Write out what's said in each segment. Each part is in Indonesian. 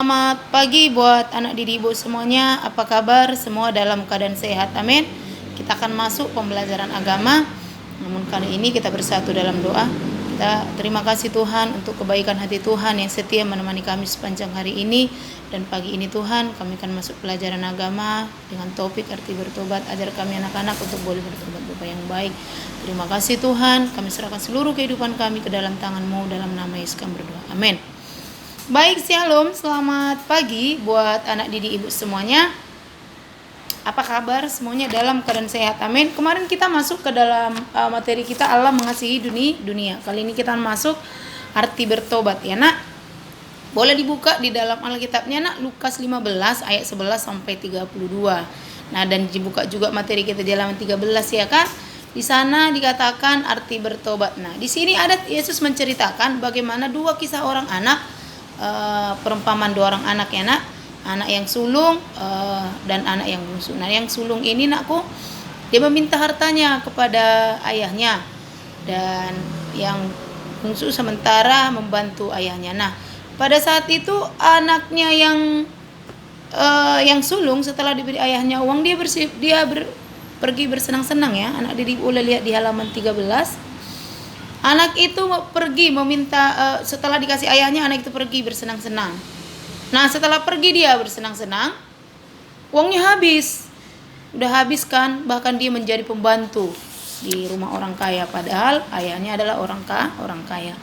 selamat pagi buat anak didik ibu semuanya. Apa kabar? Semua dalam keadaan sehat, amin. Kita akan masuk pembelajaran agama. Namun kali ini kita bersatu dalam doa. Kita terima kasih Tuhan untuk kebaikan hati Tuhan yang setia menemani kami sepanjang hari ini. Dan pagi ini Tuhan, kami akan masuk pelajaran agama dengan topik arti bertobat. Ajar kami anak-anak untuk boleh bertobat Bapa yang baik. Terima kasih Tuhan, kami serahkan seluruh kehidupan kami ke dalam tangan-Mu. Dalam nama Yesus kami berdoa, amin. Baik, shalom, selamat pagi buat anak didik ibu semuanya. Apa kabar semuanya dalam keadaan sehat, amin. Kemarin kita masuk ke dalam materi kita Allah mengasihi dunia. Kali ini kita masuk arti bertobat ya nak. Boleh dibuka di dalam Alkitabnya nak, Lukas 15 ayat 11 sampai 32. Nah, dan dibuka juga materi kita di halaman 13 ya kan. Di sana dikatakan arti bertobat. Nah, di sini ada Yesus menceritakan bagaimana dua kisah orang anak, perumpamaan dua orang anak ya nak, anak yang sulung dan anak yang bungsu. Nah, yang sulung ini nakku, dia meminta hartanya kepada ayahnya, dan yang bungsu sementara membantu ayahnya. Nah, pada saat itu anaknya yang sulung setelah diberi ayahnya uang, dia pergi bersenang-senang ya. Anak didik boleh lihat di halaman 13. Anak itu pergi meminta, setelah dikasih ayahnya, anak itu pergi bersenang-senang. Nah, setelah pergi dia bersenang-senang, uangnya habis. Udah habis kan, bahkan dia menjadi pembantu di rumah orang kaya, padahal ayahnya adalah orang kaya.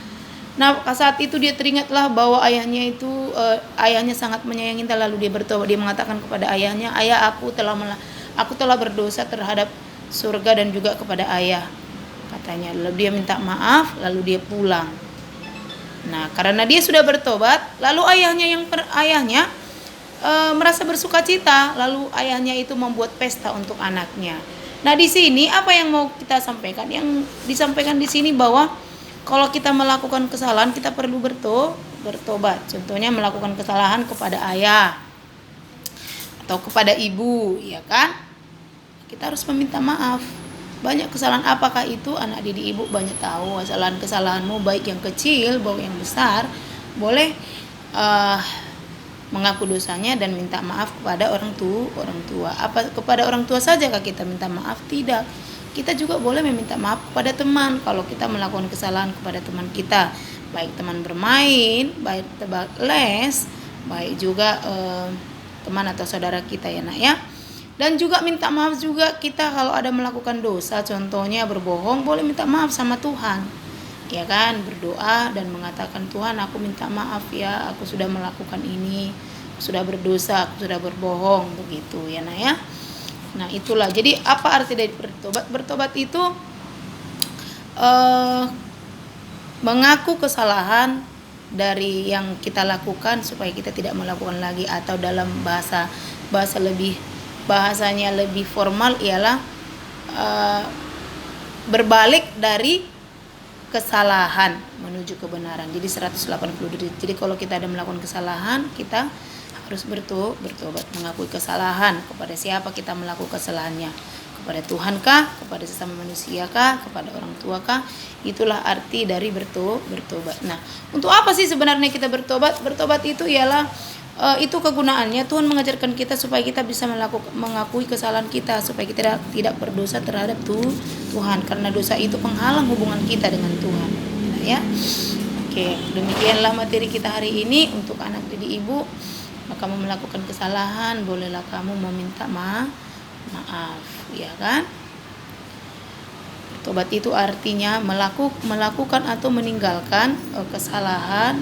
Nah, saat itu dia teringatlah bahwa ayahnya sangat menyayangi, lalu dia bertobat. Dia mengatakan kepada ayahnya, "Ayah, aku telah berdosa terhadap surga dan juga kepada ayah," katanya. Lalu dia minta maaf, lalu dia pulang. Nah, karena dia sudah bertobat, lalu ayahnya merasa bersukacita, lalu ayahnya itu membuat pesta untuk anaknya. Nah, di sini apa yang mau kita sampaikan? Yang disampaikan di sini bahwa kalau kita melakukan kesalahan, kita perlu bertobat. Contohnya melakukan kesalahan kepada ayah atau kepada ibu, ya kan? Kita harus meminta maaf. Banyak kesalahan, apakah itu anak didik ibu banyak tahu kesalahanmu, baik yang kecil baik yang besar. Boleh mengaku dosanya dan minta maaf kepada orang tua. Apa kepada orang tua saja kita minta maaf? Tidak. Kita juga boleh meminta maaf kepada teman kalau kita melakukan kesalahan kepada teman kita, baik teman bermain, baik tempat les, baik juga teman atau saudara kita ya nak ya. Dan juga minta maaf juga kita kalau ada melakukan dosa, contohnya berbohong, boleh minta maaf sama Tuhan. Ya kan, berdoa dan mengatakan, "Tuhan, aku minta maaf ya, aku sudah melakukan ini, sudah berdosa, aku sudah berbohong," begitu ya nak ya. Nah, itulah. Jadi apa arti dari bertobat? Bertobat itu mengaku kesalahan dari yang kita lakukan supaya kita tidak melakukan lagi, atau dalam bahasanya lebih formal ialah berbalik dari kesalahan menuju kebenaran. Jadi 180 derajat. Jadi kalau kita ada melakukan kesalahan, kita harus bertobat, mengakui kesalahan. Kepada siapa kita melakukan kesalahannya? Kepada Tuhan kah? Kepada sesama manusia kah? Kepada orang tua kah? Itulah arti dari bertobat. Nah, untuk apa sih sebenarnya kita bertobat? Bertobat itu ialah itu kegunaannya. Tuhan mengajarkan kita supaya kita bisa mengakui kesalahan kita, supaya kita tidak berdosa terhadap Tuhan, karena dosa itu penghalang hubungan kita dengan Tuhan ya. Oke, demikianlah materi kita hari ini. Untuk anak didik ibu, kamu melakukan kesalahan, bolehlah kamu meminta maaf ya kan. Bertobat itu artinya melakukan atau meninggalkan kesalahan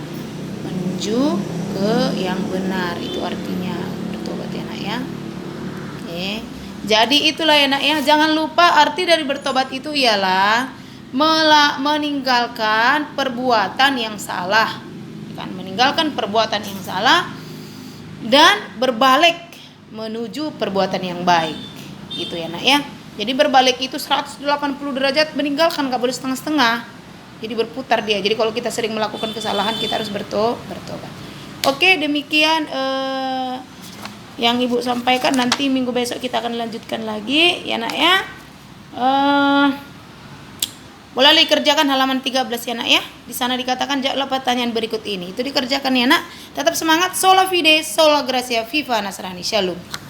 menuju ke yang benar. Itu artinya bertobat ya nak ya. Oke. Jadi itulah ya nak ya. Jangan lupa arti dari bertobat itu ialah meninggalkan perbuatan yang salah. Kan, meninggalkan perbuatan yang salah dan berbalik menuju perbuatan yang baik. Gitu ya nak ya. Jadi berbalik itu 180 derajat, meninggalkan, enggak boleh setengah-setengah. Jadi berputar dia. Jadi kalau kita sering melakukan kesalahan, kita harus bertobat. Oke, demikian yang ibu sampaikan. Nanti minggu besok kita akan lanjutkan lagi ya nak ya. Boleh dikerjakan halaman 13 ya nak ya. Di sana dikatakan jawablah pertanyaan berikut ini. Itu dikerjakan ya nak. Tetap semangat. Sola fide, sola gracia, viva Nasrani. Shalom.